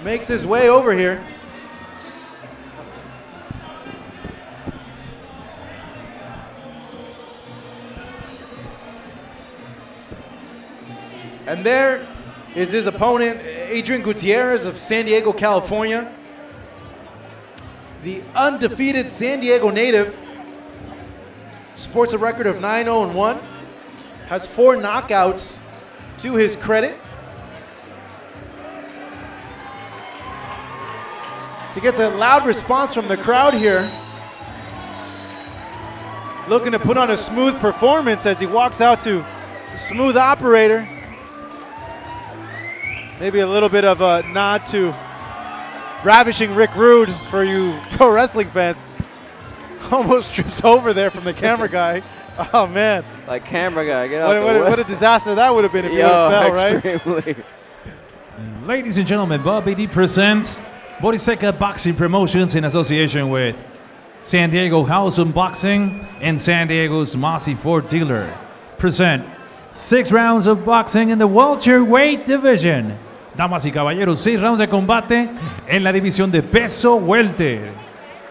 makes his way over here. And there is his opponent, Adrian Gutierrez of San Diego, California. The undefeated San Diego native sports a record of 9-0-1, has 4 knockouts to his credit. So he gets a loud response from the crowd here, looking to put on a smooth performance as he walks out to the smooth operator. Maybe a little bit of a nod to ravishing Rick Rude for you pro wrestling fans. Almost trips over there from the camera guy. Oh, man. Like camera guy, get out the way. What a disaster that would have been if he fell, right? Ladies and gentlemen, Bob BD presents Boriseca Boxing Promotions in association with San Diego House of Boxing and San Diego's Mossy Ford dealer. Present 6 rounds of boxing in the welterweight division. Damas y caballeros, 6 rounds de combate en la división de peso welter.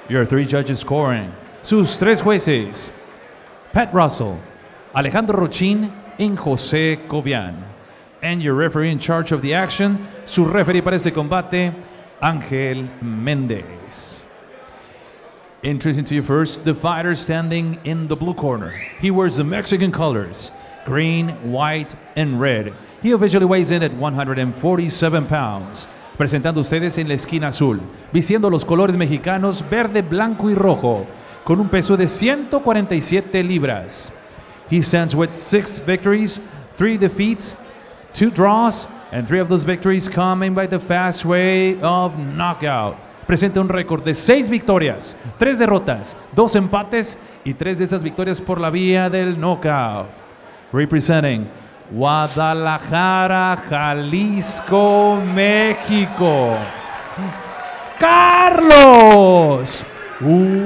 Your 3 judges scoring. Sus 3 jueces, Pat Russell, Alejandro Rochin, and José Cobian. And your referee in charge of the action, su referee para este combate, Ángel Méndez. Introducing to you first, the fighter standing in the blue corner. He wears the Mexican colors, green, white, and red. He officially weighs in at 147 pounds. Presentando ustedes en la esquina azul, vistiendo los colores mexicanos verde, blanco y rojo, con un peso de 147 libras. He stands with 6 victories, 3 defeats, 2 draws, and 3 of those victories coming by the fast way of knockout. Presenta un récord de 6 victorias, 3 derrotas, 2 empates y 3 de estas victorias por la vía del knockout. Representing Guadalajara, Jalisco, México, Carlos Huerta!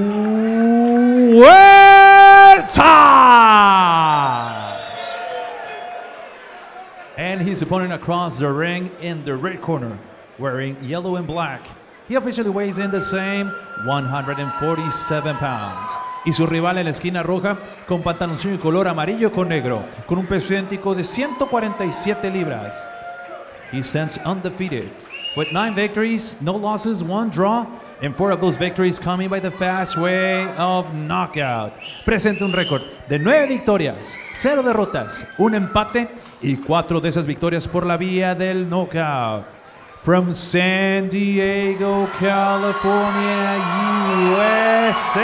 And his opponent across the ring in the red corner, wearing yellow and black. He officially weighs in the same 147 pounds. Y su rival en la esquina roja con pantaloncillo y color amarillo con negro, con un peso idéntico de 147 libras. He stands undefeated with 9 victories, no losses, 1 draw, and 4 of those victories coming by the fast way of knockout. Presenta un récord de 9 victorias, 0 derrotas, 1 empate y 4 de esas victorias por la vía del knockout. From San Diego, California, USA,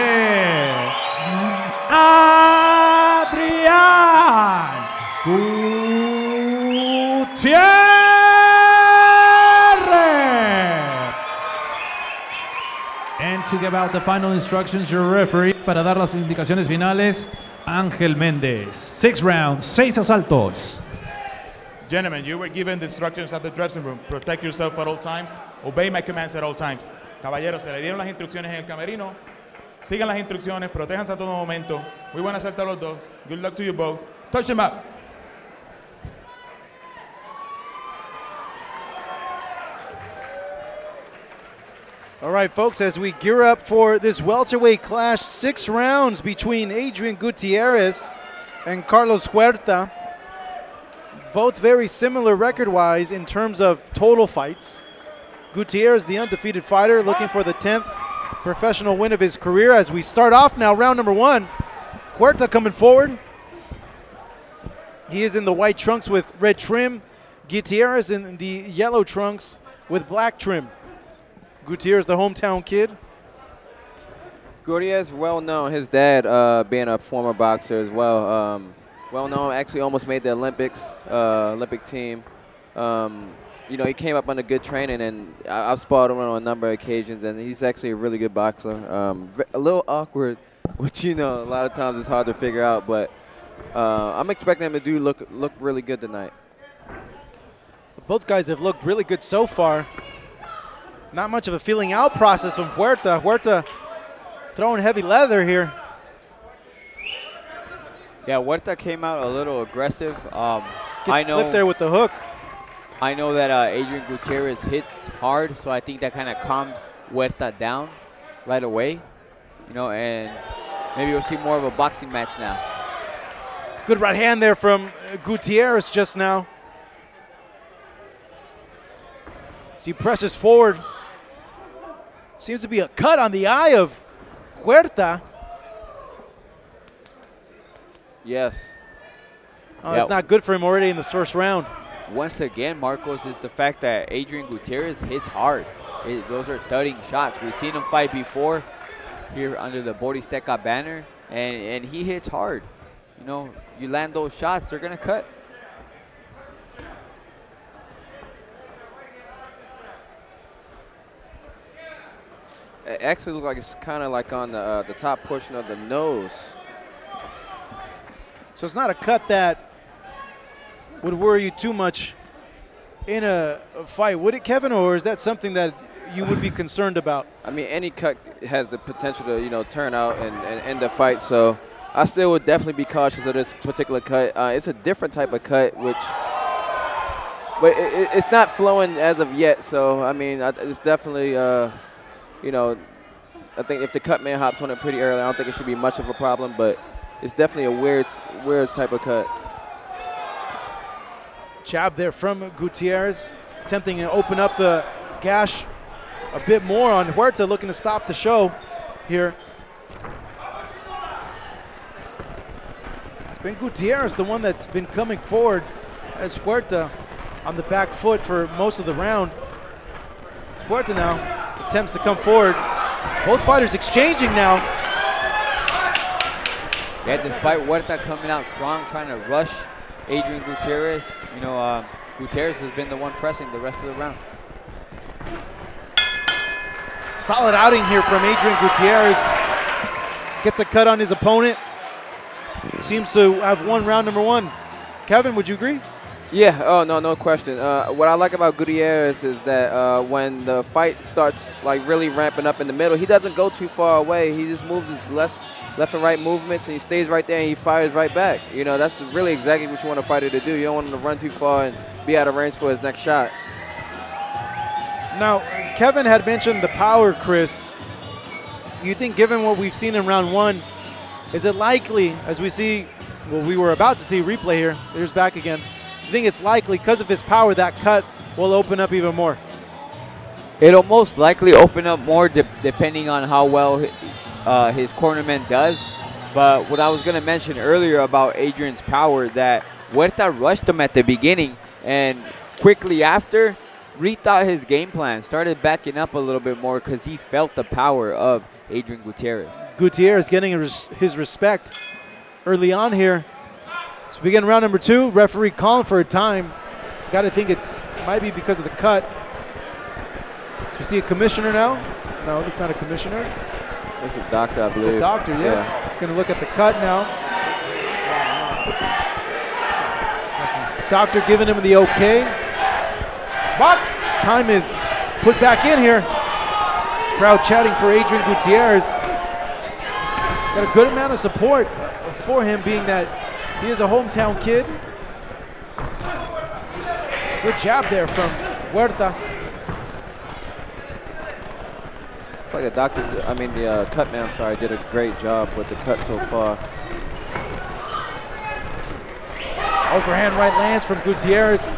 Adrian Gutierrez. And to give out the final instructions, your referee, para dar las indicaciones finales, Ángel Méndez. 6 rounds, 6 asaltos. Gentlemen, you were given the instructions at the dressing room. Protect yourself at all times. Obey my commands at all times. Caballeros, se le dieron las instrucciones en el camerino. Sigan las instrucciones, protéjanse a todo momento. Muy buena suerte a los dos. Good luck to you both. Touch them up. All right, folks, as we gear up for this welterweight clash, 6 rounds between Adrian Gutierrez and Carlos Huerta. Both very similar record-wise in terms of total fights. Gutierrez, the undefeated fighter, looking for the 10th professional win of his career. As we start off now, round number 1. Huerta coming forward. He is in the white trunks with red trim. Gutierrez in the yellow trunks with black trim. Gutierrez, the hometown kid. Gutierrez, well known. His dad being a former boxer as well. Well known, actually almost made the Olympic team. You know, he came up under good training, and I've sparred him on a number of occasions, and he's actually a really good boxer. A little awkward, which, you know, a lot of times it's hard to figure out, but I'm expecting him to look really good tonight. Both guys have looked really good so far. Not much of a feeling out process from Huerta. Huerta throwing heavy leather here. Yeah, Huerta came out a little aggressive. Gets clipped there with the hook. I know that Adrian Gutierrez hits hard, so I think that kind of calmed Huerta down right away. You know, and maybe we'll see more of a boxing match now. Good right hand there from Gutierrez just now. As he presses forward. Seems to be a cut on the eye of Huerta. Yes. Oh, it's not good for him already in the first round. Once again, Marcos, is the fact that Adrian Gutierrez hits hard. Those are thudding shots. We've seen him fight before here under the Boristeca banner, and he hits hard. You know, you land those shots, they're going to cut. It actually looks like it's kind of like on the top portion of the nose. So it's not a cut that would worry you too much in a fight, would it, Kevin, or is that something that you would be concerned about? I mean, any cut has the potential to, you know, turn out and end the fight. So I still would definitely be cautious of this particular cut. It's a different type of cut, but it's not flowing as of yet. So I mean, it's definitely, you know, I think if the cut man hops on it pretty early, I don't think it should be much of a problem. But it's definitely a weird type of cut. Jab there from Gutierrez, attempting to open up the gash a bit more on Huerta, looking to stop the show here. It's been Gutierrez, the one that's been coming forward, as Huerta on the back foot for most of the round. It's Huerta now attempts to come forward. Both fighters exchanging now. Yeah, despite Huerta coming out strong, trying to rush Adrian Gutierrez, you know, Gutierrez has been the one pressing the rest of the round. Solid outing here from Adrian Gutierrez. Gets a cut on his opponent. Seems to have won round number one. Kevin, would you agree? Yeah, oh, no question. What I like about Gutierrez is that when the fight starts like really ramping up in the middle, he doesn't go too far away. He just moves his left and right movements, and he stays right there and he fires right back. You know, that's really exactly what you want a fighter to do. You don't want him to run too far and be out of range for his next shot. Now, Kevin had mentioned the power, Chris. You think, given what we've seen in round one, is it likely, as we see, well, we were about to see replay here, here's back again, you think it's likely, because of his power, that cut will open up even more? It'll most likely open up more depending on how well his cornerman does. But what I was going to mention earlier about Adrian's power, that Huerta rushed him at the beginning, and quickly after, rethought his game plan, started backing up a little bit more because he felt the power of Adrian Gutierrez. Gutierrez getting his respect early on here. So we begin round number two. Referee calling for a time. Got to think might be because of the cut. So we see a commissioner now. No, that's not a commissioner. It's a doctor, I believe. It's a doctor, yes. Yeah. He's going to look at the cut now. Doctor giving him the okay. But his time is put back in here. Crowd chatting for Adrian Gutierrez. Got a good amount of support for him, being that he is a hometown kid. Good jab there from Huerta. It's like the cut man, did a great job with the cut so far. Overhand right lands from Gutierrez.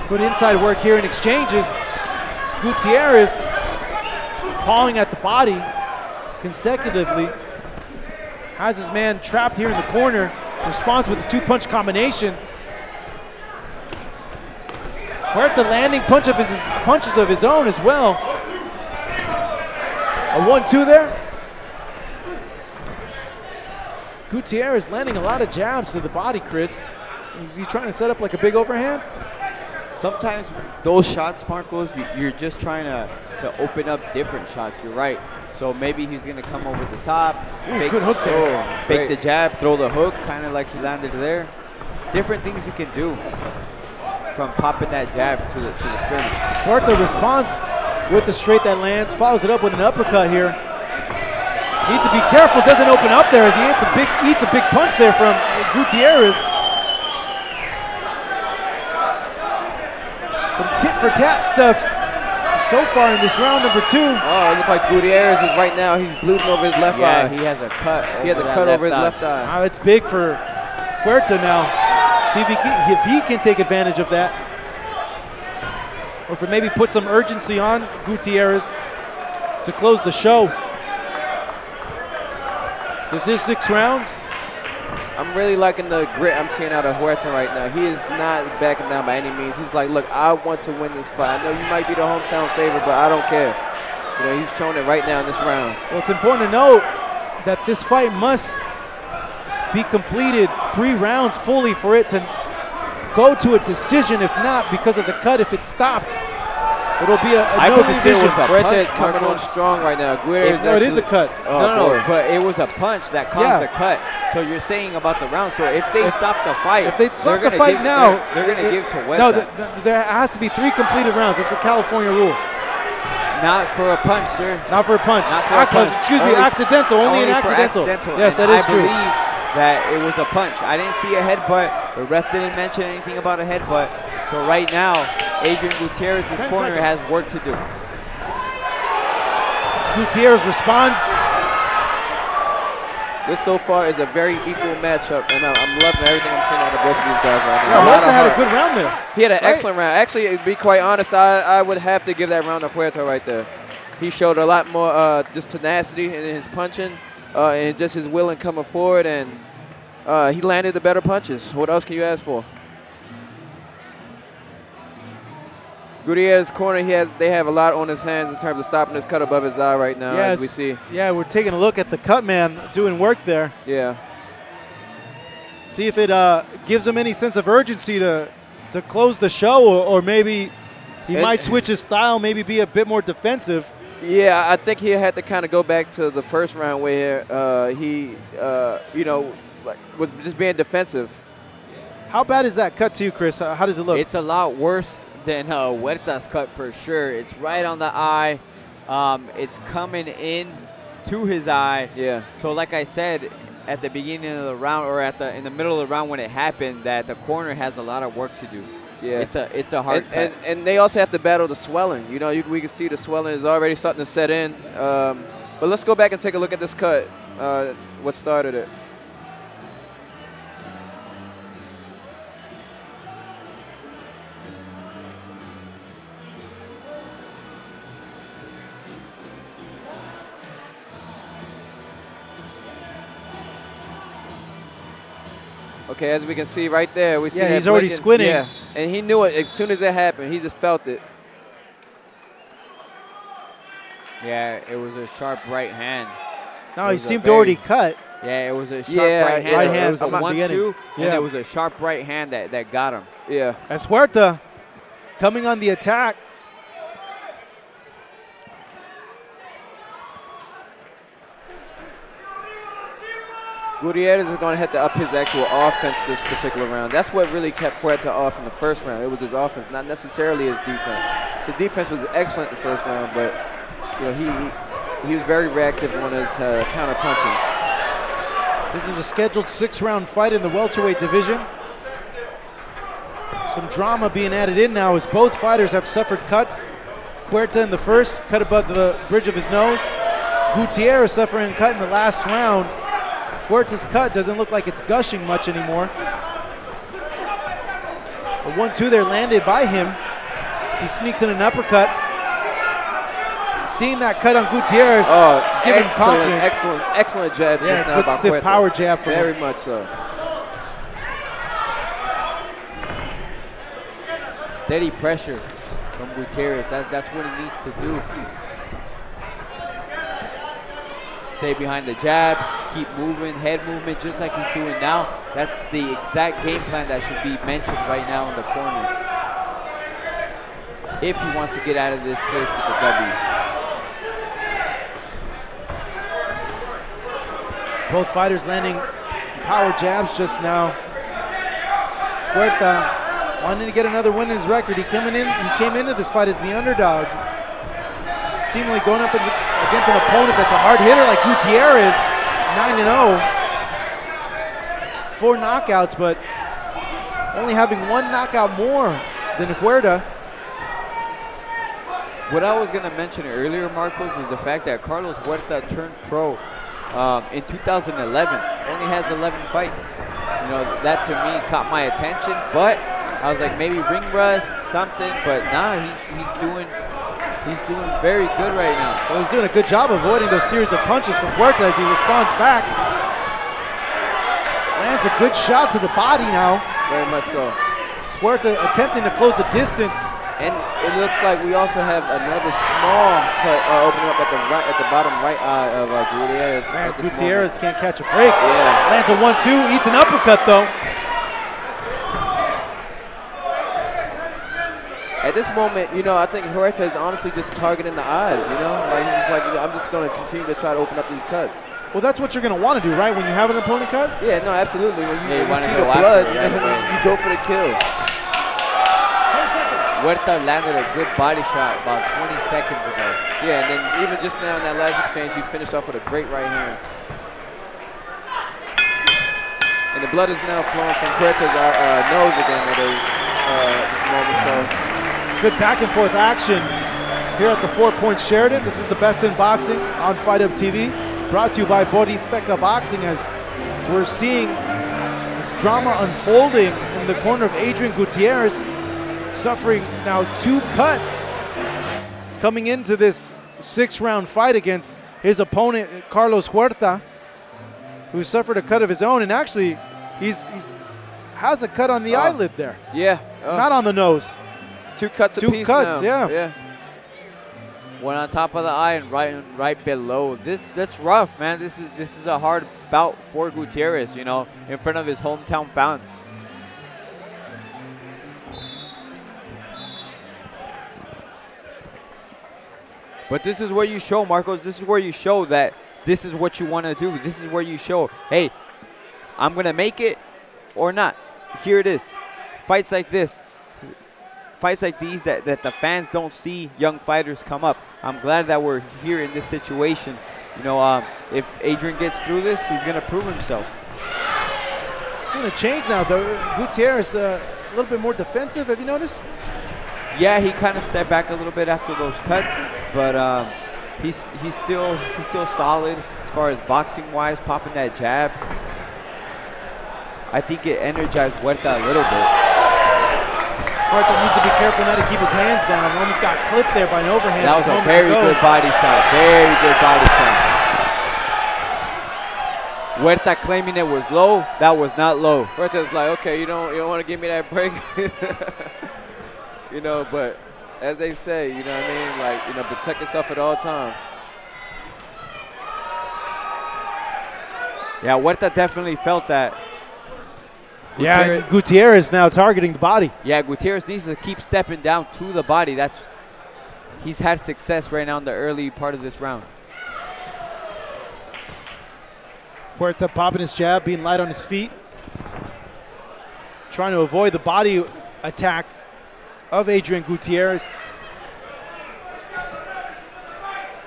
Good inside work here in exchanges. Gutierrez pawing at the body consecutively. Has his man trapped here in the corner. Responds with a two-punch combination. Huerta landing punches of his own as well. A 1-2 there. Gutierrez landing a lot of jabs to the body, Chris. Is he trying to set up like a big overhand? Sometimes those shots, Marcos, you're just trying to open up different shots. You're right. So maybe he's going to come over the top. Ooh, good hook there. Fake the jab, throw the hook, kind of like he landed there. Different things you can do from popping that jab to the sternum. Huerta responds with the straight that lands, follows it up with an uppercut here. Needs to be careful, doesn't open up there as he eats a big punch there from Gutierrez. Some tit-for-tat stuff so far in this round number 2. Oh, it looks like Gutierrez is right now. He's bleeding over his left eye. He has a cut. He has a cut over his left eye. Wow, that's big for Huerta now. See if he can take advantage of that. Or if it maybe put some urgency on Gutierrez to close the show. This is 6 rounds. I'm really liking the grit I'm seeing out of Huerta right now. He is not backing down by any means. He's like, look, I want to win this fight. I know you might be the hometown favorite, but I don't care. You know, he's showing it right now in this round. Well, it's important to note that this fight must be completed 3 rounds fully for it to go to a decision. If not, because of the cut, if it's stopped, it'll be a no decision. Huerta is coming on strong right now. It is a cut. No, but it was a punch that caused the cut. So you're saying about the round. So if they stop the fight, if they stop the fight now, they're going to give to Huerta. No, there has to be 3 completed rounds. That's the California rule. Not for a punch, sir. Not for a punch. Not for a punch. Excuse me, accidental. Only an accidental. Yes, that is true. I believe that it was a punch. I didn't see a headbutt. The ref didn't mention anything about a headbutt. So right now, Adrian Gutierrez's corner has work to do. Gutierrez responds. This so far is a very equal matchup, and I'm loving everything I'm seeing out of both of these guys right now. Yeah, Huerta had a good round there. He had an excellent round. Actually, to be quite honest, I would have to give that round to Huerta right there. He showed a lot more just tenacity in his punching and just his will in coming forward, and he landed the better punches. What else can you ask for? Gutierrez's corner, they have a lot on his hands in terms of stopping this cut above his eye right now, as we see. Yeah, we're taking a look at the cut man doing work there. Yeah. See if it gives him any sense of urgency to close the show, or maybe he might switch his style, maybe be a bit more defensive. Yeah, I think he had to kind of go back to the first round where he, was just being defensive. How bad is that cut to you, Chris? How does it look? It's a lot worse than Huerta's cut for sure. It's right on the eye. It's coming in to his eye. Yeah. So like I said at the beginning of the round, or in the middle of the round when it happened, that the corner has a lot of work to do. Yeah. It's a hard cut. And they also have to battle the swelling. You know, we can see the swelling is already starting to set in. But let's go back and take a look at this cut. What started it? Okay, as we can see right there, we see that he's already squinting. Yeah, and he knew it as soon as it happened. He just felt it. Yeah, it was a sharp right hand. No, he seemed to already cut. Yeah, it was a sharp right hand. Right hand. It was a 1-2, and it was a sharp right hand that got him. Yeah. As Huerta coming on the attack. Gutierrez is going to have to up his actual offense this particular round. That's what really kept Huerta off in the first round. It was his offense, not necessarily his defense. His defense was excellent in the first round, but he was very reactive on his counter punching. This is a scheduled 6-round fight in the welterweight division. Some drama being added in now as both fighters have suffered cuts. Huerta in the first, cut above the bridge of his nose. Gutierrez suffering a cut in the last round. Huerta's cut doesn't look like it's gushing much anymore. A 1-2 there landed by him as he sneaks in an uppercut. Seeing that cut on Gutierrez, it's giving him confidence. Excellent jab. Yeah, good stiff Huerta. power jab from him. Very much so. Steady pressure from Gutierrez. That's what he needs to do. Stay behind the jab, keep moving, head movement just like he's doing now. That's the exact game plan that should be mentioned right now in the corner, if he wants to get out of this place with the W. Both fighters landing power jabs just now. Huerta wanting to get another win in his record. He came into this fight as the underdog, seemingly going up against an opponent that's a hard hitter like Gutierrez, 9-0. 4 knockouts, but only having 1 knockout more than Huerta. What I was going to mention earlier, Marcos, is the fact that Carlos Huerta turned pro in 2011. Only has 11 fights. You know, that to me caught my attention, but I was like, maybe ring rust, something, but nah, he's doing very good right now. Well, he's doing a good job avoiding those series of punches from Huerta as he responds back. Lands a good shot to the body now. Very much so. Huerta attempting to close the distance. And it looks like we also have another small cut opening up at the bottom right eye of Gutierrez. Man, Gutierrez can't catch a break. Yeah. Lands a 1-2, eats an uppercut though. At this moment, you know, I think Huerta is honestly just targeting the eyes, you know? Like, he's just like, you know, I'm just going to continue to try to open up these cuts. Well, that's what you're going to want to do, right? When you have an opponent cut? Yeah, no, absolutely. When you wanna see go the after blood, it, you, right? know, you go for the kill. Huerta landed a good body shot about 20 seconds ago. Yeah, and then even just now in that last exchange, he finished off with a great right hand. And the blood is now flowing from Huerta's nose again at this moment. So it's good back and forth action here at the 4 Point Sheridan. This is the Best in Boxing on Fight Up TV, brought to you by Boristeca Boxing, as we're seeing this drama unfolding in the corner of Adrian Gutierrez, suffering now 2 cuts coming into this 6-round fight against his opponent Carlos Huerta, who suffered a cut of his own, and actually he's has a cut on the eyelid there. Yeah. Not on the nose. 2 cuts apiece. 2 cuts, now. yeah. One on top of the eye and right below. That's rough, man. This is a hard bout for Gutierrez, you know, in front of his hometown fans. But this is where you show, Marcos, this is where you show that this is what you want to do. This is where you show, hey, I'm going to make it or not. Here it is. Fights like this. Fights like these that the fans don't see young fighters come up. I'm glad that we're here in this situation. You know, if Adrian gets through this, he's going to prove himself. It's going to change now, though. Gutierrez a little bit more defensive. Have you noticed? Yeah, he kind of stepped back a little bit after those cuts, but he's still solid as far as boxing-wise, popping that jab. I think it energized Huerta a little bit. Huerta needs to be careful now to keep his hands down. Almost got clipped there by an overhand. That was a very good body shot. Very good body shot. Huerta claiming it was low. That was not low. Huerta's like, okay, you don't want to give me that break. You know, but as they say, you know what I mean? Like, you know, protect yourself at all times. Yeah, Huerta definitely felt that. Yeah, Gutierrez now targeting the body. Yeah, Gutierrez needs to keep stepping down to the body. He's had success right now in the early part of this round. Huerta popping his jab, being light on his feet. Trying to avoid the body attack of Adrian Gutierrez.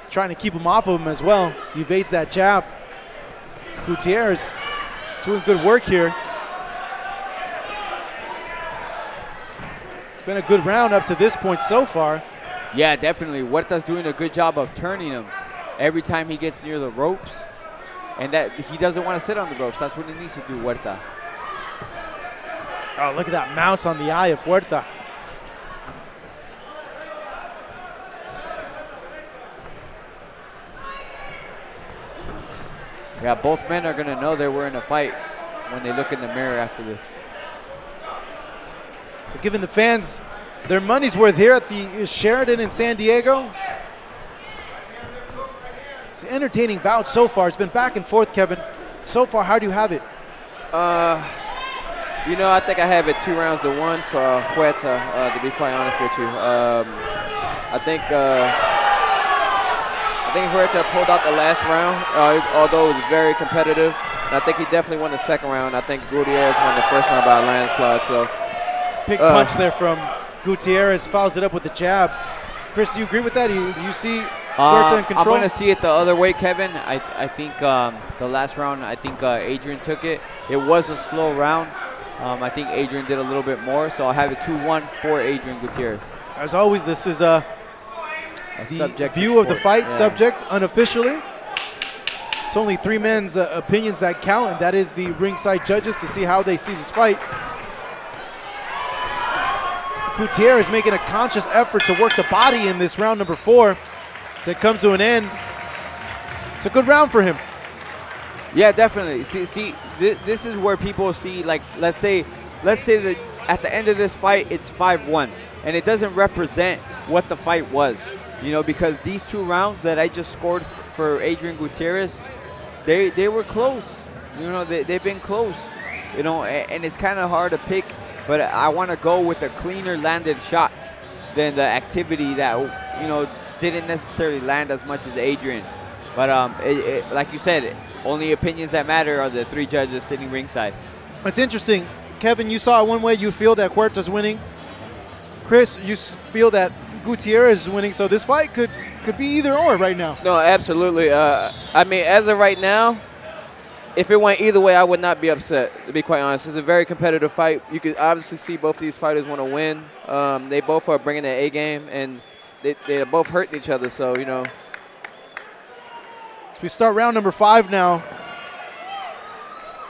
Trying to keep him off of him as well. He evades that jab. Gutierrez doing good work here. It's been a good round up to this point so far. Yeah, definitely. Huerta's doing a good job of turning him every time he gets near the ropes. And that he doesn't want to sit on the ropes. That's what he needs to do, Huerta. Oh, look at that mouse on the eye of Huerta. Yeah, both men are going to know they were in a fight when they look in the mirror after this. So giving the fans their money's worth here at the Sheridan in San Diego. It's an entertaining bout so far. It's been back and forth, Kevin. So far, how do you have it? You know, I think I have it 2-1 for Huerta, to be quite honest with you. I think Huerta pulled out the last round, although it was very competitive. And I think he definitely won the second round. I think Gutierrez won the first round by a landslide. So, big punch there from Gutierrez, follows it up with the jab. Chris, do you agree with that? Do you see Huerta in control? I'm going to see it the other way, Kevin. I think the last round, I think Adrian took it. It was a slow round. I think Adrian did a little bit more, so I'll have it 2-1 for Adrian Gutierrez. As always, this is The subject view of the sport. fight Yeah. subject unofficially. It's only 3 men's opinions that count, and that is the ringside judges to see how they see this fight. Gutierrez making a conscious effort to work the body in this round number 4. As it comes to an end, it's a good round for him. Yeah, definitely. See, this is where people see, like, let's say that at the end of this fight, it's 5-1, and it doesn't represent what the fight was, you know, because these 2 rounds that I just scored for Adrian Gutierrez, they were close. You know, they've been close, you know, and it's kind of hard to pick, but I want to go with the cleaner landed shots than the activity that, you know, didn't necessarily land as much as Adrian. But like you said, only opinions that matter are the 3 judges sitting ringside. It's interesting. Kevin, you saw it one way. You feel that Huerta's winning. Chris, you feel that Gutierrez is winning. So this fight could be either or right now. No, absolutely. I mean, as of right now, if it went either way, I would not be upset, to be quite honest. It's a very competitive fight. You could obviously see both these fighters want to win. They both are bringing their A game, and they're both hurting each other. So, you know. We start round number 5 now.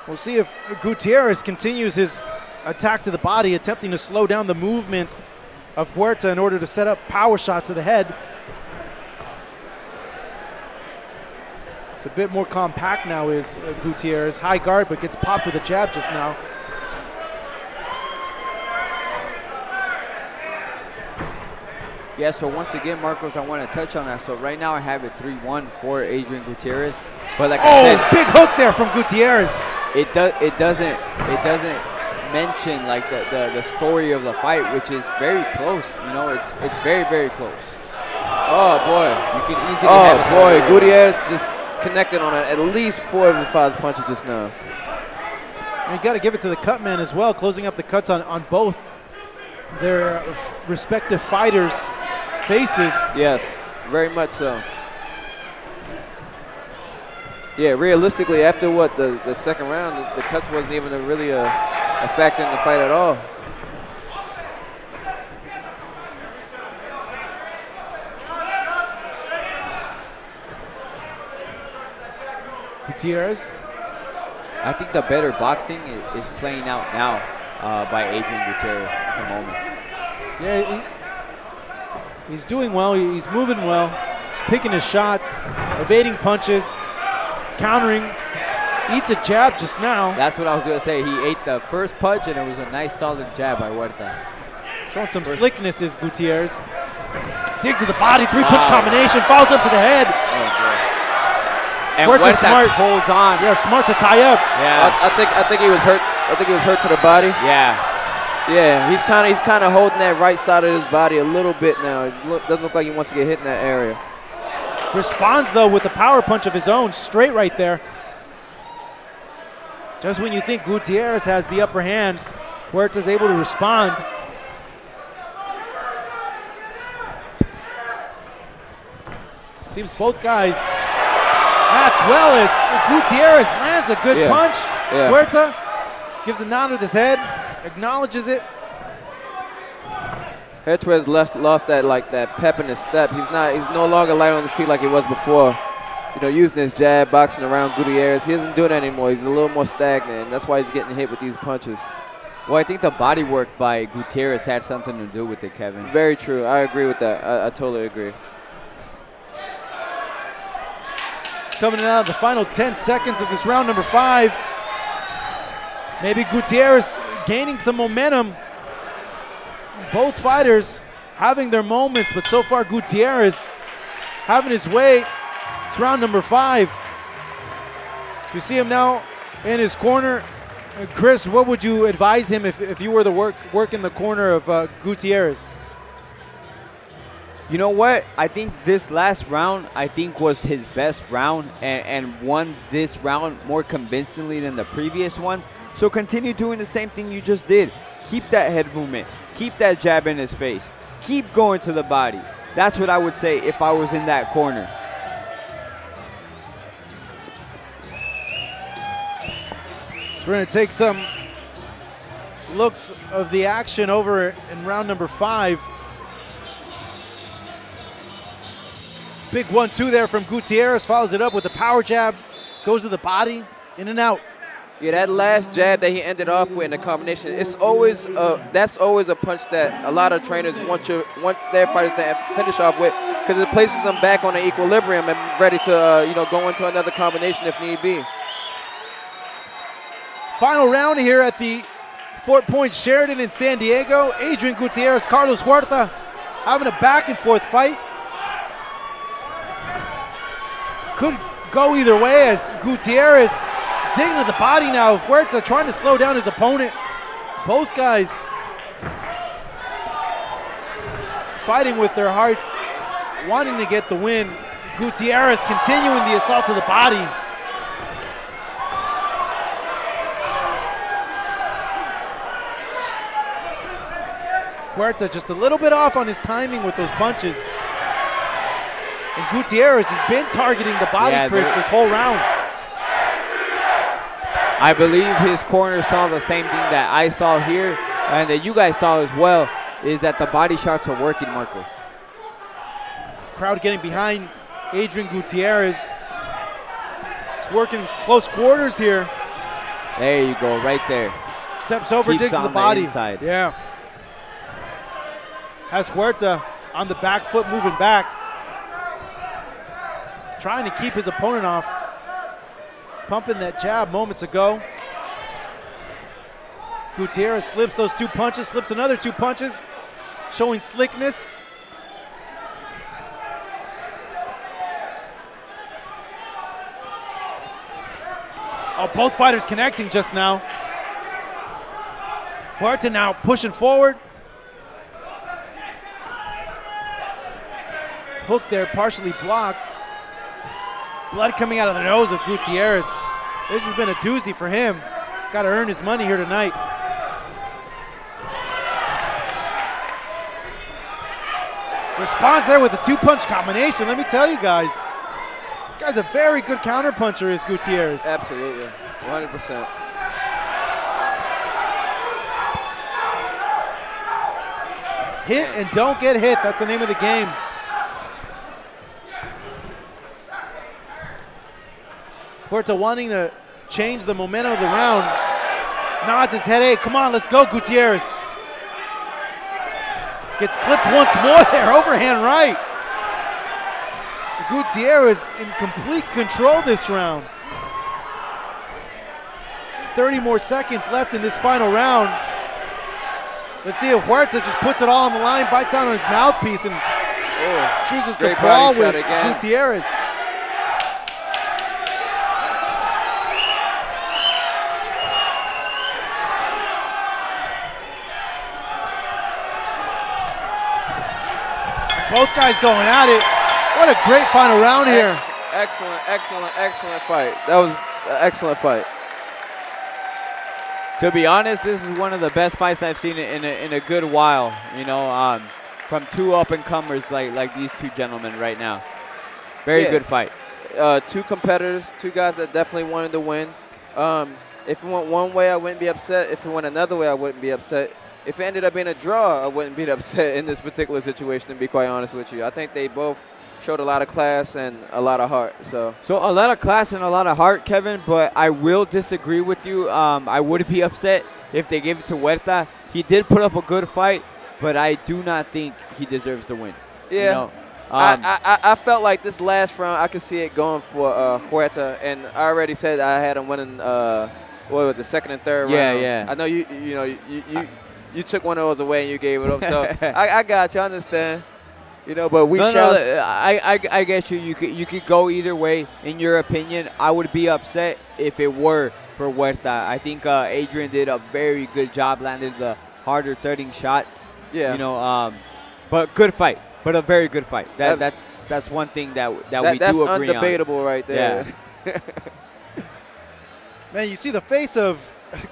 We'll see if Gutierrez continues his attack to the body, attempting to slow down the movement of Huerta in order to set up power shots to the head. It's a bit more compact now is Gutierrez. High guard, but gets popped with a jab just now. Yeah, so once again, Marcos, I want to touch on that. So right now I have it 3-1 for Adrian Gutierrez. But like I said, big hook there from Gutierrez. It doesn't mention like the story of the fight, which is very close. You know, it's very, very close. Oh boy, you can easily. Oh boy, Gutierrez just connected on at least 4 of his 5 punches just now. And you got to give it to the cut man as well, closing up the cuts on both their respective fighters' faces. Yes, very much so. Yeah, realistically, after what the second round, the cuts wasn't even really a factor in the fight at all. Gutierrez. I think the better boxing is playing out now by Adrian Gutierrez at the moment. Yeah, he's doing well. He's moving well. He's picking his shots, evading punches, countering. Eats a jab just now. That's what I was going to say. He ate the first punch, and it was a nice, solid jab by Huerta. Showing some slickness is Gutierrez. Digs to the body, 3-punch combination, falls up to the head. And Huerta smart, holds on. Yeah, smart to tie up. Yeah, I think he was hurt. I think he was hurt to the body. Yeah, he's kind of holding that right side of his body a little bit now. It doesn't look like he wants to get hit in that area. Responds though with a power punch of his own, straight right there. Just when you think Gutierrez has the upper hand, Huerta's able to respond. Seems both guys match well as Gutierrez lands a good punch. Yeah. Huerta gives a nod with his head, acknowledges it. Huerta lost that pep in his step. He's no longer light on his feet like he was before. You know, using his jab, boxing around Gutierrez. He doesn't do it anymore. He's a little more stagnant, and that's why he's getting hit with these punches. Well, I think the body work by Gutierrez had something to do with it, Kevin. Very true. I agree with that. I totally agree. Coming out of the final 10 seconds of this round number 5. Maybe Gutierrez gaining some momentum. Both fighters having their moments, but so far Gutierrez having his way. It's round number 5. So we see him now in his corner. Chris, what would you advise him if you were the work in the corner of Gutierrez? You know what? I think this last round, was his best round and won this round more convincingly than the previous ones. So continue doing the same thing you just did. Keep that head movement. Keep that jab in his face. Keep going to the body. That's what I would say if I was in that corner. We're going to take some looks of the action over in round number 5. Big 1-2 there from Gutierrez. Follows it up with a power jab. Goes to the body. In and out. Yeah, that last jab that he ended off with in the combination, it's always that's always a punch that a lot of trainers want their fighters to finish off with, because it places them back on an equilibrium and ready to go into another combination if need be. Final round here at the Fort Point Sheridan in San Diego. Adrian Gutierrez, Carlos Huerta having a back and forth fight. Could go either way as Gutierrez digging to the body now. Huerta trying to slow down his opponent. Both guys fighting with their hearts, wanting to get the win. Gutierrez continuing the assault to the body. Huerta just a little bit off on his timing with those punches. And Gutierrez has been targeting the body, Chris, this whole round. I believe his corner saw the same thing that I saw here and that you guys saw as well, is that the body shots are working, Marcos. Crowd getting behind Adrian Gutierrez. It's working close quarters here. There you go, right there. Steps over, Keeps digs to on the body. inside. Yeah. Has Huerta on the back foot, moving back. Trying to keep his opponent off. Pumping that jab moments ago. Gutierrez slips those 2 punches, slips another 2 punches, showing slickness. Oh, both fighters connecting just now. Huerta now pushing forward. Hook there, partially blocked. Blood coming out of the nose of Gutierrez. This has been a doozy for him. Got to earn his money here tonight. Responds there with a 2-punch combination. Let me tell you guys, this guy's a very good counterpuncher, is Gutierrez. Absolutely, 100%. Hit and don't get hit. That's the name of the game. Huerta wanting to change the momentum of the round. Nods his head. Hey, come on, let's go, Gutierrez. Gets clipped once more there, overhand right. Gutierrez in complete control this round. 30 more seconds left in this final round. Let's see if Huerta just puts it all on the line, bites down on his mouthpiece, and chooses to brawl with Gutierrez. Both guys going at it. What a great final round here. Excellent, excellent, excellent fight. That was an excellent fight. To be honest, this is one of the best fights I've seen in a good while. You know, from 2 up-and-comers like these 2 gentlemen right now. Very good fight. 2 competitors, 2 guys that definitely wanted to win. If it went one way, I wouldn't be upset. If it went another way, I wouldn't be upset. If it ended up being a draw, I wouldn't be upset in this particular situation, to be quite honest with you. I think they both showed a lot of class and a lot of heart. So a lot of class and a lot of heart, Kevin, but I will disagree with you. I would be upset if they gave it to Huerta. He did put up a good fight, but I do not think he deserves the win. Yeah. You know? I felt like this last round, I could see it going for Huerta, and I already said I had him winning what was the 2nd and 3rd round. Yeah. I know you took one of those away and you gave it up, so I got you, I understand. You know, but I guess you could go either way. In your opinion, I would be upset if it were for Huerta. I think Adrian did a very good job, landed the harder 30 shots. Yeah. You know, but good fight, but a very good fight. That's one thing that we do agree on. That's undebatable right there. Yeah. Man, you see the face of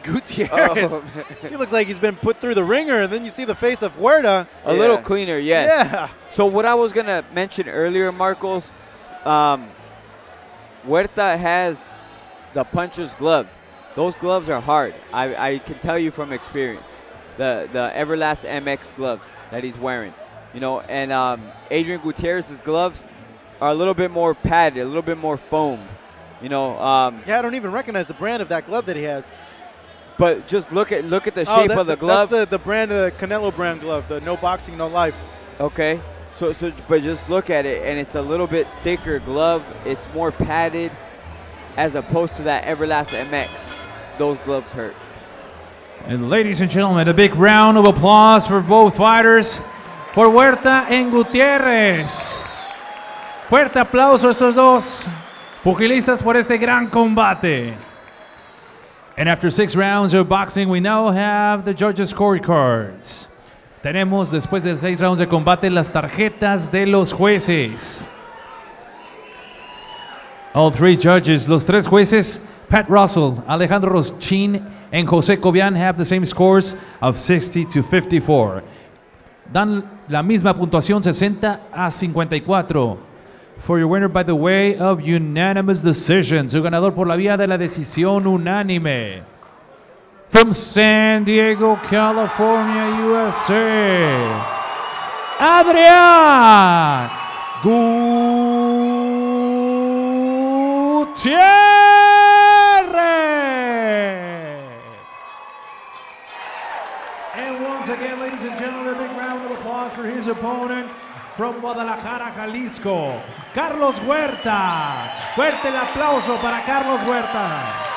Gutierrez. Oh, he looks like he's been put through the ringer, and then you see the face of Huerta. A little cleaner, yes. Yeah. So what I was going to mention earlier, Marcos, Huerta has the puncher's glove. Those gloves are hard. I can tell you from experience. The Everlast MX gloves that he's wearing. You know, and Adrian Gutierrez's gloves, are a little bit more padded, a little bit more foamed. You know. Yeah, I don't even recognize the brand of that glove that he has. But just look at the shape of the glove. That's the brand, the Canelo brand glove, the no boxing, no life. Okay. So but just look at it, and it's a little bit thicker glove. It's more padded as opposed to that Everlast MX. Those gloves hurt. And ladies and gentlemen, a big round of applause for both fighters, for Huerta and Gutierrez. Fuerte aplauso a estos dos pugilistas por este gran combate. And after 6 rounds of boxing, we now have the judges' scorecards. Tenemos, después de 6 rounds de combate, las tarjetas de los jueces. All 3 judges, los 3 jueces, Pat Russell, Alejandro Roschin, and José Cobian have the same scores of 60 to 54. Dan la misma puntuación, 60-54. For your winner by the way of unanimous decision, su ganador por la vía de la decisión unánime. From San Diego, California, USA, Adrian Gutierrez. And once again, ladies and gentlemen, a big round of applause for his opponent from Guadalajara, Jalisco, Carlos Huerta. Fuerte el aplauso para Carlos Huerta.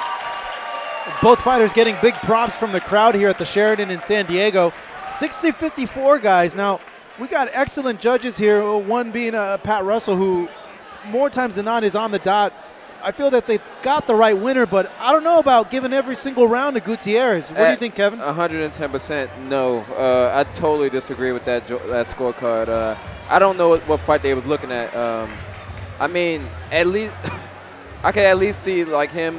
Both fighters getting big props from the crowd here at the Sheraton in San Diego. 60-54, guys. Now, we got excellent judges here, one being Pat Russell, who more times than not is on the dot. I feel that they got the right winner, but I don't know about giving every single round to Gutierrez. What do you think, Kevin? 110% no. I totally disagree with that scorecard. I don't know what fight they was looking at. I mean, at least I could at least see like him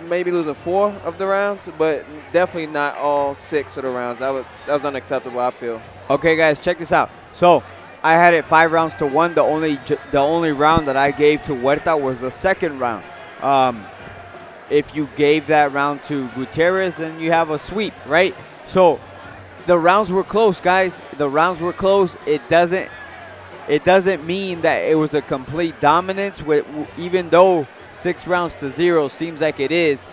maybe losing 4 of the rounds, but definitely not all 6 of the rounds. That was unacceptable, I feel. Okay, guys, check this out. So I had it 5 rounds to 1. The only round that I gave to Huerta was the second round. If you gave that round to Gutierrez, then you have a sweep, right? So the rounds were close, guys. The rounds were close. It doesn't mean that it was a complete dominance. Even though 6 rounds to 0 seems like it is,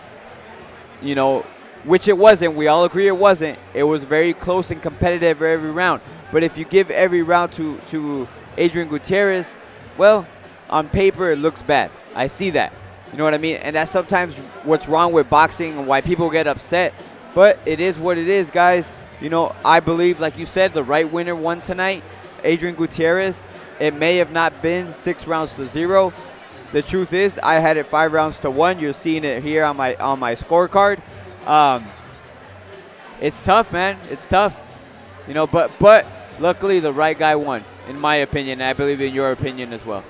you know, which it wasn't. We all agree it wasn't. It was very close and competitive every round. But if you give every round to Adrian Gutierrez, well, on paper it looks bad. I see that. You know what I mean? And that's sometimes what's wrong with boxing and why people get upset. But it is what it is, guys. You know, I believe, like you said, the right winner won tonight, Adrian Gutierrez. It may have not been 6 rounds to 0. The truth is, I had it 5 rounds to 1. You're seeing it here on my scorecard. It's tough, man. It's tough. You know, but luckily the right guy won, in my opinion. And I believe in your opinion as well.